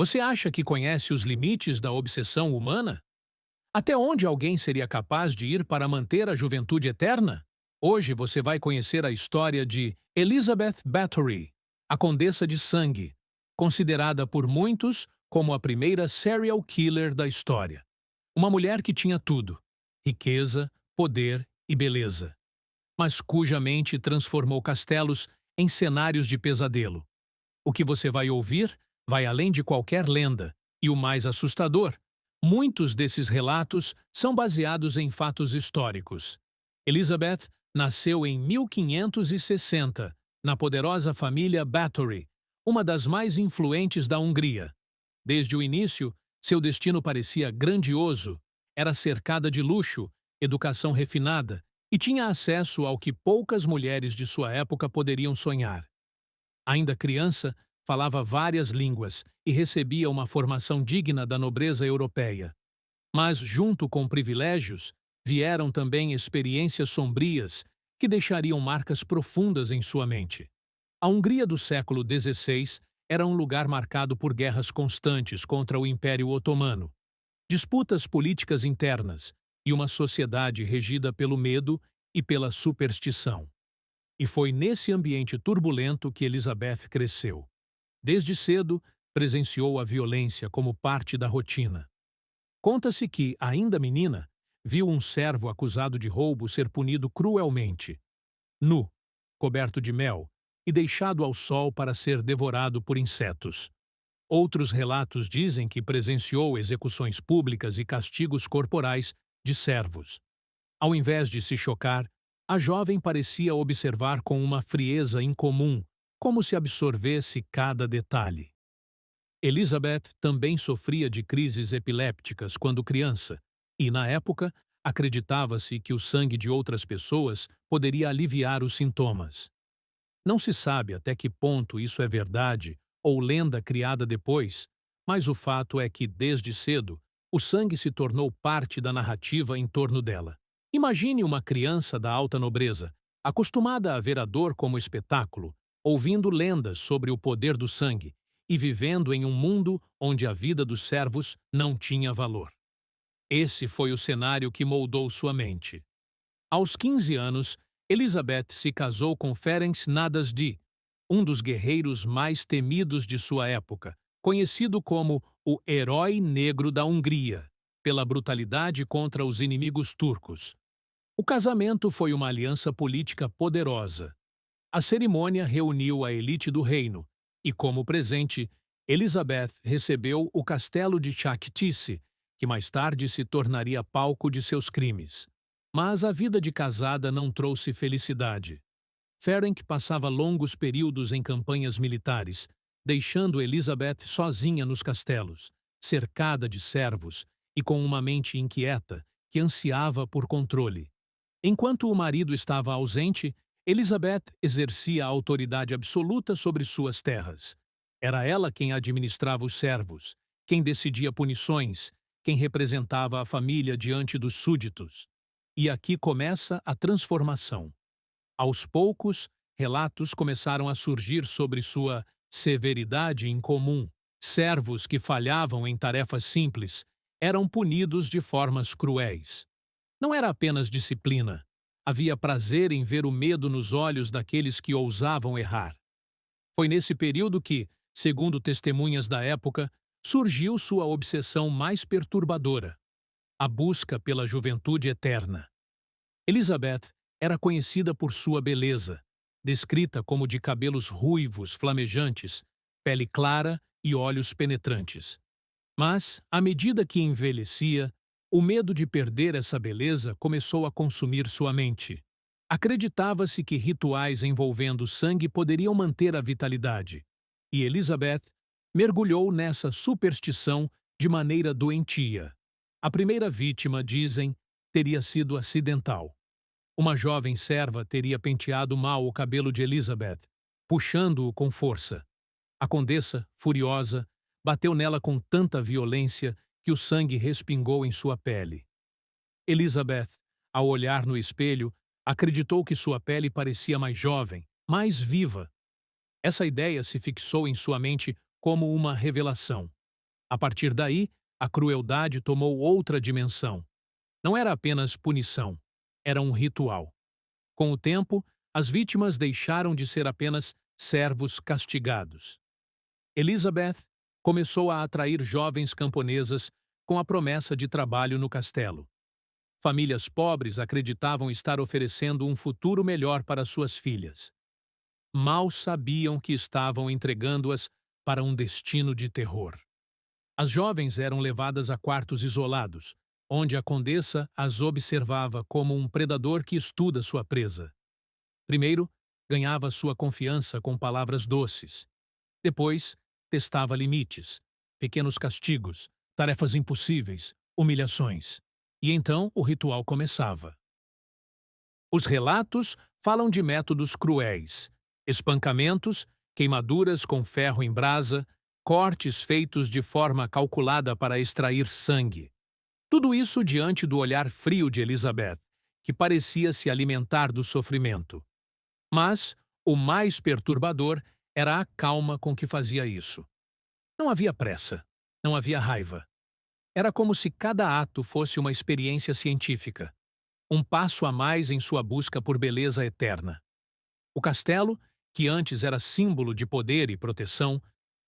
Você acha que conhece os limites da obsessão humana? Até onde alguém seria capaz de ir para manter a juventude eterna? Hoje você vai conhecer a história de Elizabeth Bathory, a Condessa de Sangue, considerada por muitos como a primeira serial killer da história. Uma mulher que tinha tudo: riqueza, poder e beleza, mas cuja mente transformou castelos em cenários de pesadelo. O que você vai ouvir vai além de qualquer lenda, e o mais assustador: muitos desses relatos são baseados em fatos históricos. Elizabeth nasceu em 1560, na poderosa família Bathory, uma das mais influentes da Hungria. Desde o início, seu destino parecia grandioso. Era cercada de luxo, educação refinada e tinha acesso ao que poucas mulheres de sua época poderiam sonhar. Ainda criança, falava várias línguas e recebia uma formação digna da nobreza europeia. Mas, junto com privilégios, vieram também experiências sombrias que deixariam marcas profundas em sua mente. A Hungria do século XVI era um lugar marcado por guerras constantes contra o Império Otomano, disputas políticas internas e uma sociedade regida pelo medo e pela superstição. E foi nesse ambiente turbulento que Elizabeth cresceu. Desde cedo, presenciou a violência como parte da rotina. Conta-se que, ainda menina, viu um servo acusado de roubo ser punido cruelmente, nu, coberto de mel e deixado ao sol para ser devorado por insetos. Outros relatos dizem que presenciou execuções públicas e castigos corporais de servos. Ao invés de se chocar, a jovem parecia observar com uma frieza incomum, como se absorvesse cada detalhe. Elizabeth também sofria de crises epilépticas quando criança, e, na época, acreditava-se que o sangue de outras pessoas poderia aliviar os sintomas. Não se sabe até que ponto isso é verdade ou lenda criada depois, mas o fato é que, desde cedo, o sangue se tornou parte da narrativa em torno dela. Imagine uma criança da alta nobreza, acostumada a ver a dor como espetáculo, ouvindo lendas sobre o poder do sangue e vivendo em um mundo onde a vida dos servos não tinha valor. Esse foi o cenário que moldou sua mente. Aos 15 anos, Elizabeth se casou com Ferenc Nadasdy, um dos guerreiros mais temidos de sua época, conhecido como o Herói Negro da Hungria, pela brutalidade contra os inimigos turcos. O casamento foi uma aliança política poderosa. A cerimônia reuniu a elite do reino e, como presente, Elizabeth recebeu o castelo de Chaktice, que mais tarde se tornaria palco de seus crimes. Mas a vida de casada não trouxe felicidade. Ferenc passava longos períodos em campanhas militares, deixando Elizabeth sozinha nos castelos, cercada de servos e com uma mente inquieta que ansiava por controle. Enquanto o marido estava ausente, Elizabeth exercia a autoridade absoluta sobre suas terras. Era ela quem administrava os servos, quem decidia punições, quem representava a família diante dos súditos. E aqui começa a transformação. Aos poucos, relatos começaram a surgir sobre sua severidade incomum. Servos que falhavam em tarefas simples eram punidos de formas cruéis. Não era apenas disciplina. Havia prazer em ver o medo nos olhos daqueles que ousavam errar. Foi nesse período que, segundo testemunhas da época, surgiu sua obsessão mais perturbadora: a busca pela juventude eterna. Elizabeth era conhecida por sua beleza, descrita como de cabelos ruivos flamejantes, pele clara e olhos penetrantes. Mas, à medida que envelhecia, o medo de perder essa beleza começou a consumir sua mente. Acreditava-se que rituais envolvendo sangue poderiam manter a vitalidade, e Elizabeth mergulhou nessa superstição de maneira doentia. A primeira vítima, dizem, teria sido acidental. Uma jovem serva teria penteado mal o cabelo de Elizabeth, puxando-o com força. A condessa, furiosa, bateu nela com tanta violência que o sangue respingou em sua pele. Elizabeth, ao olhar no espelho, acreditou que sua pele parecia mais jovem, mais viva. Essa ideia se fixou em sua mente como uma revelação. A partir daí, a crueldade tomou outra dimensão. Não era apenas punição, era um ritual. Com o tempo, as vítimas deixaram de ser apenas servos castigados. Elizabeth começou a atrair jovens camponesas com a promessa de trabalho no castelo. Famílias pobres acreditavam estar oferecendo um futuro melhor para suas filhas. Mal sabiam que estavam entregando-as para um destino de terror. As jovens eram levadas a quartos isolados, onde a condessa as observava como um predador que estuda sua presa. Primeiro, ganhava sua confiança com palavras doces. Depois, testava limites, pequenos castigos, tarefas impossíveis, humilhações. E então o ritual começava. Os relatos falam de métodos cruéis, espancamentos, queimaduras com ferro em brasa, cortes feitos de forma calculada para extrair sangue. Tudo isso diante do olhar frio de Elizabeth, que parecia se alimentar do sofrimento. Mas o mais perturbador era a calma com que fazia isso. Não havia pressa, não havia raiva. Era como se cada ato fosse uma experiência científica, um passo a mais em sua busca por beleza eterna. O castelo, que antes era símbolo de poder e proteção,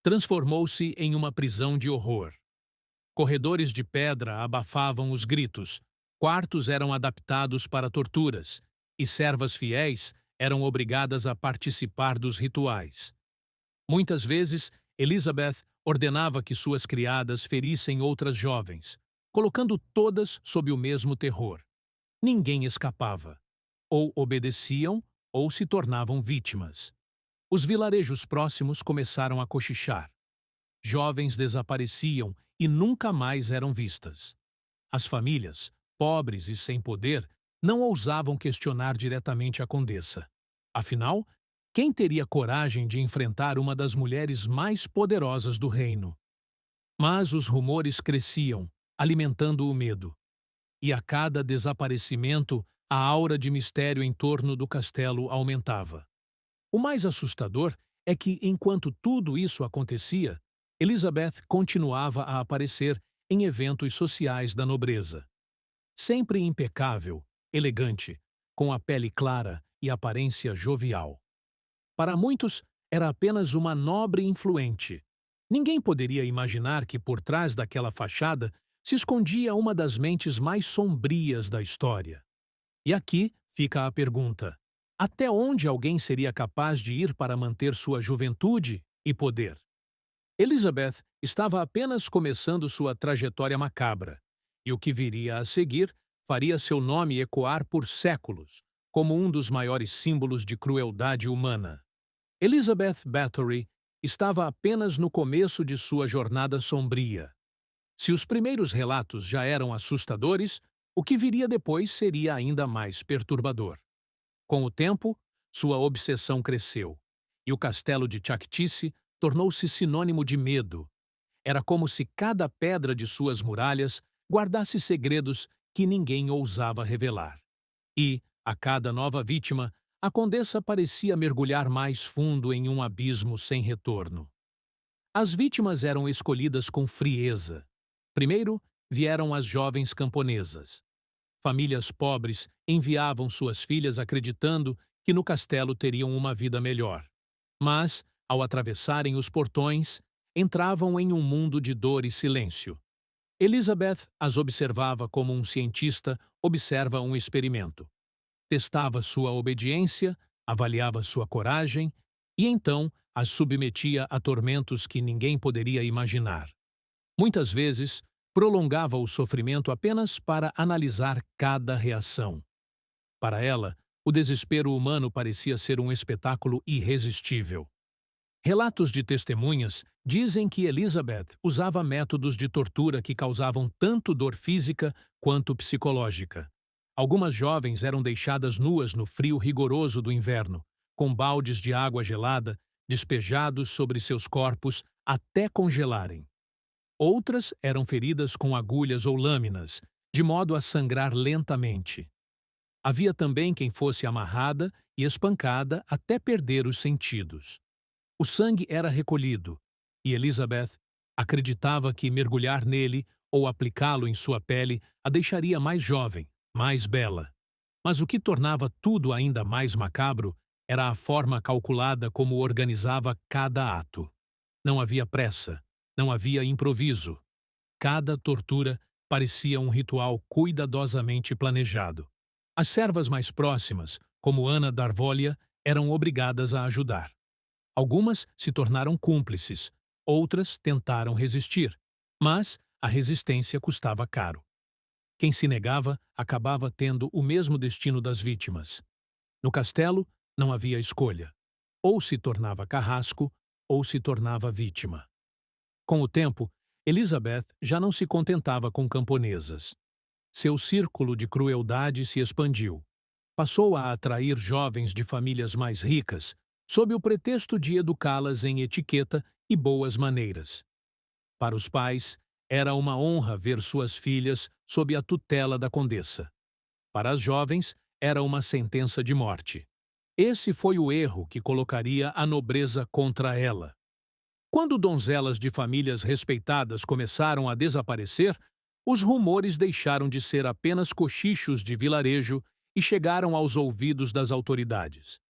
transformou-se em uma prisão de horror. Corredores de pedra abafavam os gritos, quartos eram adaptados para torturas, e servas fiéis eram obrigadas a participar dos rituais. Muitas vezes, Elizabeth ordenava que suas criadas ferissem outras jovens, colocando todas sob o mesmo terror. Ninguém escapava. Ou obedeciam, ou se tornavam vítimas. Os vilarejos próximos começaram a cochichar. Jovens desapareciam e nunca mais eram vistas. As famílias, pobres e sem poder, não ousavam questionar diretamente a condessa. Afinal, quem teria coragem de enfrentar uma das mulheres mais poderosas do reino? Mas os rumores cresciam, alimentando o medo. E a cada desaparecimento, a aura de mistério em torno do castelo aumentava. O mais assustador é que, enquanto tudo isso acontecia, Elizabeth continuava a aparecer em eventos sociais da nobreza. Sempre impecável, elegante, com a pele clara e aparência jovial. Para muitos, era apenas uma nobre influente. Ninguém poderia imaginar que por trás daquela fachada se escondia uma das mentes mais sombrias da história. E aqui fica a pergunta: até onde alguém seria capaz de ir para manter sua juventude e poder? Elizabeth estava apenas começando sua trajetória macabra, e o que viria a seguir faria seu nome ecoar por séculos, como um dos maiores símbolos de crueldade humana. Elizabeth Bathory estava apenas no começo de sua jornada sombria. Se os primeiros relatos já eram assustadores, o que viria depois seria ainda mais perturbador. Com o tempo, sua obsessão cresceu, e o castelo de Chaktice tornou-se sinônimo de medo. Era como se cada pedra de suas muralhas guardasse segredos que ninguém ousava revelar. E, a cada nova vítima, a condessa parecia mergulhar mais fundo em um abismo sem retorno. As vítimas eram escolhidas com frieza. Primeiro, vieram as jovens camponesas. Famílias pobres enviavam suas filhas acreditando que no castelo teriam uma vida melhor. Mas, ao atravessarem os portões, entravam em um mundo de dor e silêncio. Elizabeth as observava como um cientista observa um experimento. Testava sua obediência, avaliava sua coragem e então as submetia a tormentos que ninguém poderia imaginar. Muitas vezes, prolongava o sofrimento apenas para analisar cada reação. Para ela, o desespero humano parecia ser um espetáculo irresistível. Relatos de testemunhas dizem que Elizabeth usava métodos de tortura que causavam tanto dor física quanto psicológica. Algumas jovens eram deixadas nuas no frio rigoroso do inverno, com baldes de água gelada despejados sobre seus corpos até congelarem. Outras eram feridas com agulhas ou lâminas, de modo a sangrar lentamente. Havia também quem fosse amarrada e espancada até perder os sentidos. O sangue era recolhido, e Elizabeth Acreditava que mergulhar nele ou aplicá-lo em sua pele a deixaria mais jovem, mais bela. Mas o que tornava tudo ainda mais macabro era a forma calculada como organizava cada ato. Não havia pressa, não havia improviso. Cada tortura parecia um ritual cuidadosamente planejado. As servas mais próximas, como Ana Darvolia, eram obrigadas a ajudar. Algumas se tornaram cúmplices, outras tentaram resistir, mas a resistência custava caro. Quem se negava acabava tendo o mesmo destino das vítimas. No castelo, não havia escolha. Ou se tornava carrasco, ou se tornava vítima. Com o tempo, Elizabeth já não se contentava com camponesas. Seu círculo de crueldade se expandiu. Passou a atrair jovens de famílias mais ricas, sob o pretexto de educá-las em etiqueta e boas maneiras. Para os pais, era uma honra ver suas filhas sob a tutela da condessa. Para as jovens, era uma sentença de morte. Esse foi o erro que colocaria a nobreza contra ela. Quando donzelas de famílias respeitadas começaram a desaparecer, os rumores deixaram de ser apenas cochichos de vilarejo e chegaram aos ouvidos das autoridades.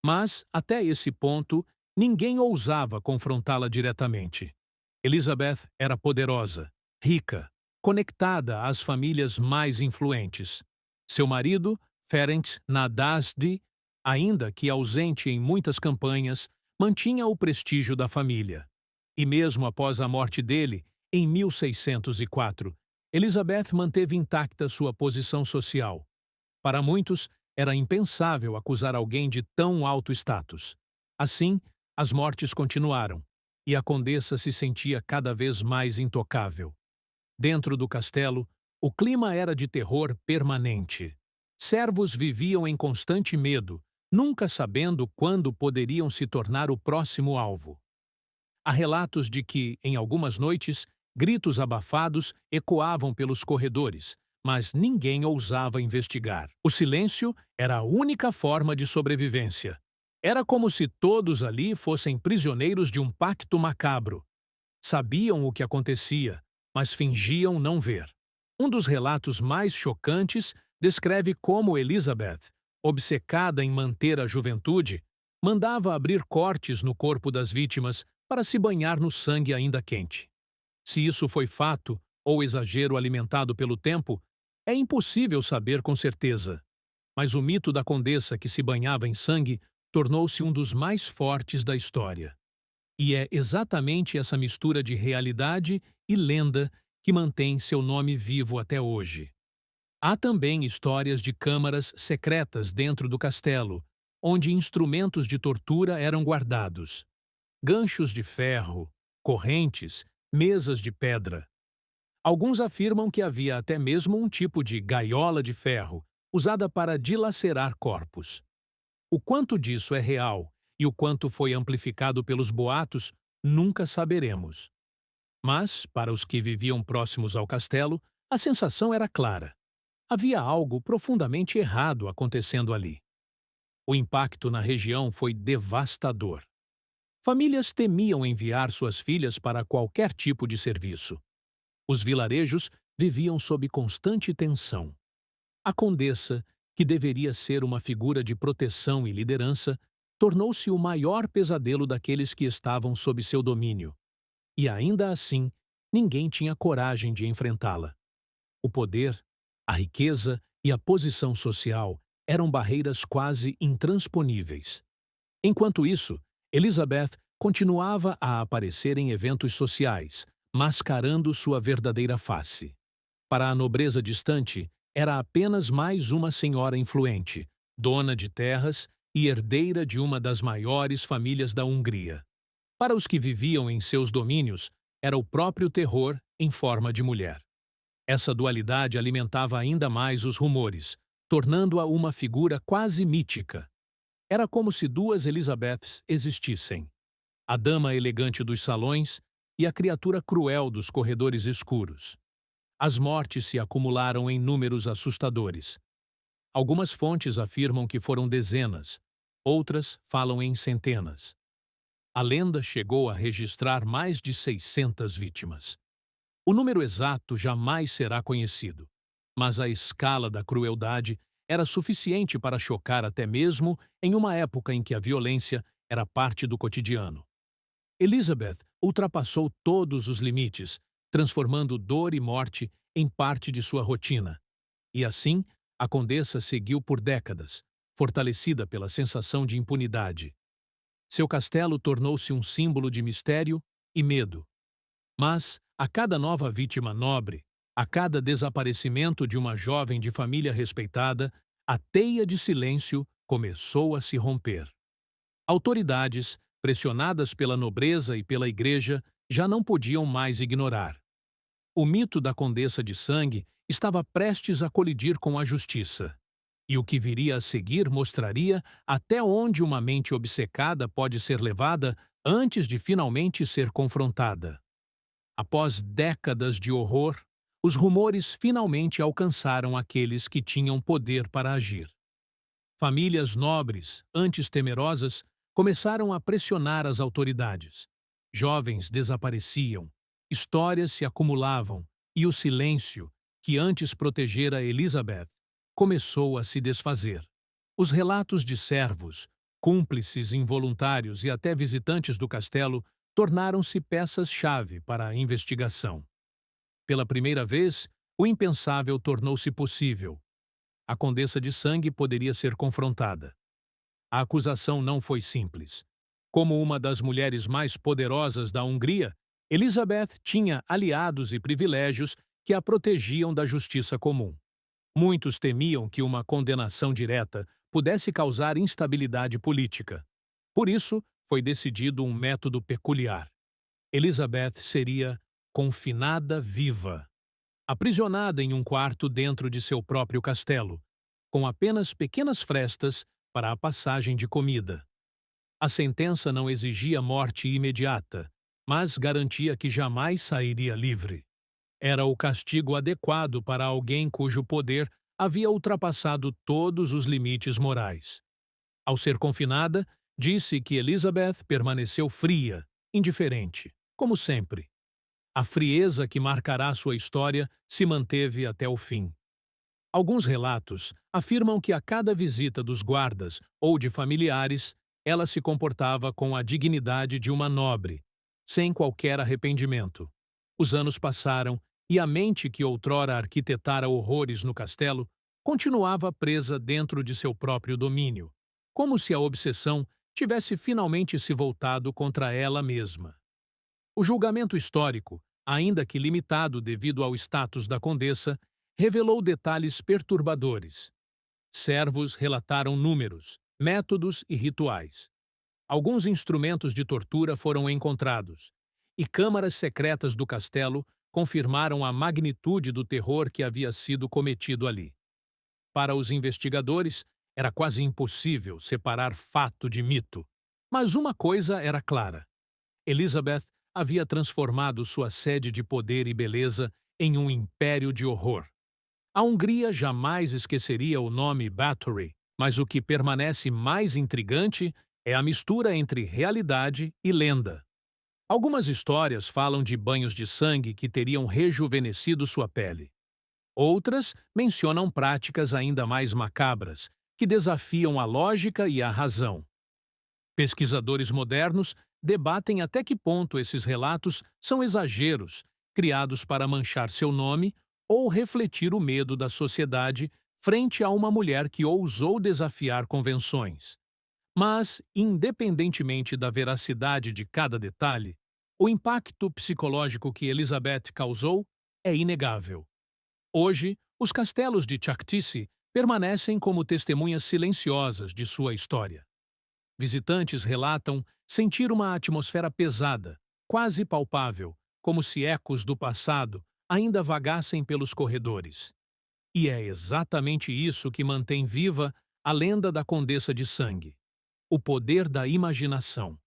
Mas, até esse ponto, ninguém ousava confrontá-la diretamente. Elizabeth era poderosa, rica, conectada às famílias mais influentes. Seu marido, Ferenc Nadasdy, ainda que ausente em muitas campanhas, mantinha o prestígio da família. E mesmo após a morte dele, em 1604, Elizabeth manteve intacta sua posição social. Para muitos, era impensável acusar alguém de tão alto status. Assim, as mortes continuaram, e a condessa se sentia cada vez mais intocável. Dentro do castelo, o clima era de terror permanente. Servos viviam em constante medo, nunca sabendo quando poderiam se tornar o próximo alvo. Há relatos de que, em algumas noites, gritos abafados ecoavam pelos corredores, mas ninguém ousava investigar. O silêncio era a única forma de sobrevivência. Era como se todos ali fossem prisioneiros de um pacto macabro. Sabiam o que acontecia, mas fingiam não ver. Um dos relatos mais chocantes descreve como Elizabeth, obcecada em manter a juventude, mandava abrir cortes no corpo das vítimas para se banhar no sangue ainda quente. Se isso foi fato ou exagero alimentado pelo tempo, é impossível saber com certeza. Mas o mito da condessa que se banhava em sangue tornou-se um dos mais fortes da história. E é exatamente essa mistura de realidade e lenda que mantém seu nome vivo até hoje. Há também histórias de câmaras secretas dentro do castelo, onde instrumentos de tortura eram guardados. Ganchos de ferro, correntes, mesas de pedra. Alguns afirmam que havia até mesmo um tipo de gaiola de ferro, usada para dilacerar corpos. O quanto disso é real e o quanto foi amplificado pelos boatos, nunca saberemos. Mas, para os que viviam próximos ao castelo, a sensação era clara. Havia algo profundamente errado acontecendo ali. O impacto na região foi devastador. Famílias temiam enviar suas filhas para qualquer tipo de serviço. Os vilarejos viviam sob constante tensão. A condessa, que deveria ser uma figura de proteção e liderança, tornou-se o maior pesadelo daqueles que estavam sob seu domínio. E ainda assim, ninguém tinha coragem de enfrentá-la. O poder, a riqueza e a posição social eram barreiras quase intransponíveis. Enquanto isso, Elizabeth continuava a aparecer em eventos sociais, mascarando sua verdadeira face. Para a nobreza distante, era apenas mais uma senhora influente, dona de terras e herdeira de uma das maiores famílias da Hungria. Para os que viviam em seus domínios, era o próprio terror em forma de mulher. Essa dualidade alimentava ainda mais os rumores, tornando-a uma figura quase mítica. Era como se duas Elizabeths existissem: a dama elegante dos salões e a criatura cruel dos corredores escuros. As mortes se acumularam em números assustadores. Algumas fontes afirmam que foram dezenas, outras falam em centenas. A lenda chegou a registrar mais de 600 vítimas. O número exato jamais será conhecido, mas a escala da crueldade era suficiente para chocar até mesmo em uma época em que a violência era parte do cotidiano. Elizabeth ultrapassou todos os limites, transformando dor e morte em parte de sua rotina. E assim, a condessa seguiu por décadas, fortalecida pela sensação de impunidade. Seu castelo tornou-se um símbolo de mistério e medo. Mas, a cada nova vítima nobre, a cada desaparecimento de uma jovem de família respeitada, a teia de silêncio começou a se romper. Autoridades, pressionadas pela nobreza e pela igreja, já não podiam mais ignorar. O mito da Condessa de Sangue estava prestes a colidir com a justiça. E o que viria a seguir mostraria até onde uma mente obcecada pode ser levada antes de finalmente ser confrontada. Após décadas de horror, os rumores finalmente alcançaram aqueles que tinham poder para agir. Famílias nobres, antes temerosas, começaram a pressionar as autoridades. Jovens desapareciam, histórias se acumulavam e o silêncio, que antes protegera Elizabeth, começou a se desfazer. Os relatos de servos, cúmplices involuntários e até visitantes do castelo tornaram-se peças-chave para a investigação. Pela primeira vez, o impensável tornou-se possível. A Condessa de Sangue poderia ser confrontada. A acusação não foi simples. Como uma das mulheres mais poderosas da Hungria, Elizabeth tinha aliados e privilégios que a protegiam da justiça comum. Muitos temiam que uma condenação direta pudesse causar instabilidade política. Por isso, foi decidido um método peculiar. Elizabeth seria confinada viva, aprisionada em um quarto dentro de seu próprio castelo, com apenas pequenas frestas para a passagem de comida. A sentença não exigia morte imediata, mas garantia que jamais sairia livre. Era o castigo adequado para alguém cujo poder havia ultrapassado todos os limites morais. Ao ser confinada, disse que Elizabeth permaneceu fria, indiferente, como sempre. A frieza que marcará sua história se manteve até o fim. Alguns relatos afirmam que a cada visita dos guardas ou de familiares, ela se comportava com a dignidade de uma nobre, sem qualquer arrependimento. Os anos passaram e a mente que outrora arquitetara horrores no castelo continuava presa dentro de seu próprio domínio, como se a obsessão tivesse finalmente se voltado contra ela mesma. O julgamento histórico, ainda que limitado devido ao status da condessa, revelou detalhes perturbadores. Servos relataram números, métodos e rituais. Alguns instrumentos de tortura foram encontrados, e câmaras secretas do castelo confirmaram a magnitude do terror que havia sido cometido ali. Para os investigadores, era quase impossível separar fato de mito. Mas uma coisa era clara: Elizabeth havia transformado sua sede de poder e beleza em um império de horror. A Hungria jamais esqueceria o nome Bathory, mas o que permanece mais intrigante é a mistura entre realidade e lenda. Algumas histórias falam de banhos de sangue que teriam rejuvenescido sua pele. Outras mencionam práticas ainda mais macabras, que desafiam a lógica e a razão. Pesquisadores modernos debatem até que ponto esses relatos são exageros, criados para manchar seu nome ou refletir o medo da sociedade frente a uma mulher que ousou desafiar convenções. Mas, independentemente da veracidade de cada detalhe, o impacto psicológico que Elizabeth causou é inegável. Hoje, os castelos de Chaktisy permanecem como testemunhas silenciosas de sua história. Visitantes relatam sentir uma atmosfera pesada, quase palpável, como se ecos do passado ainda vagassem pelos corredores. E é exatamente isso que mantém viva a lenda da Condessa de Sangue: o poder da imaginação.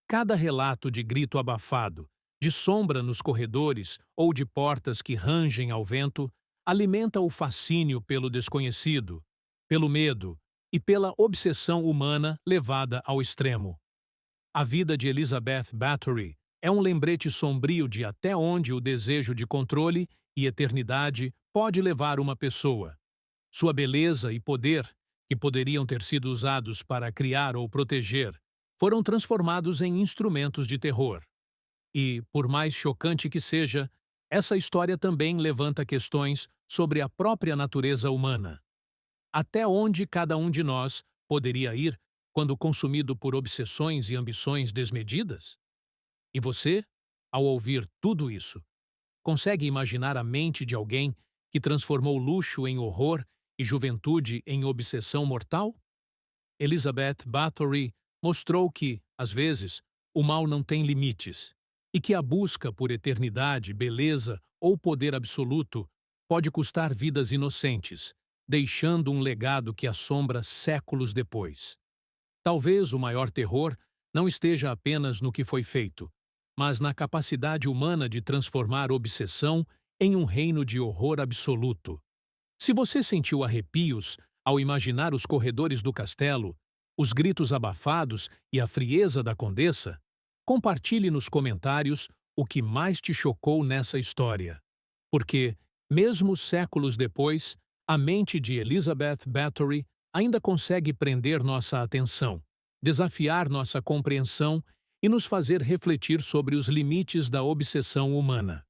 Cada relato de grito abafado, de sombra nos corredores ou de portas que rangem ao vento alimenta o fascínio pelo desconhecido, pelo medo e pela obsessão humana levada ao extremo. A vida de Elizabeth Bathory é um lembrete sombrio de até onde o desejo de controle e eternidade pode levar uma pessoa. Sua beleza e poder, que poderiam ter sido usados para criar ou proteger, foram transformados em instrumentos de terror. E, por mais chocante que seja, essa história também levanta questões sobre a própria natureza humana. Até onde cada um de nós poderia ir quando consumido por obsessões e ambições desmedidas? E você, ao ouvir tudo isso, consegue imaginar a mente de alguém que transformou luxo em horror e juventude em obsessão mortal? Elizabeth Bathory mostrou que, às vezes, o mal não tem limites e que a busca por eternidade, beleza ou poder absoluto pode custar vidas inocentes, deixando um legado que assombra séculos depois. Talvez o maior terror não esteja apenas no que foi feito, mas na capacidade humana de transformar obsessão em um reino de horror absoluto. Se você sentiu arrepios ao imaginar os corredores do castelo, os gritos abafados e a frieza da condessa, compartilhe nos comentários o que mais te chocou nessa história. Porque, mesmo séculos depois, a mente de Elizabeth Bathory ainda consegue prender nossa atenção, desafiar nossa compreensão e nos fazer refletir sobre os limites da obsessão humana.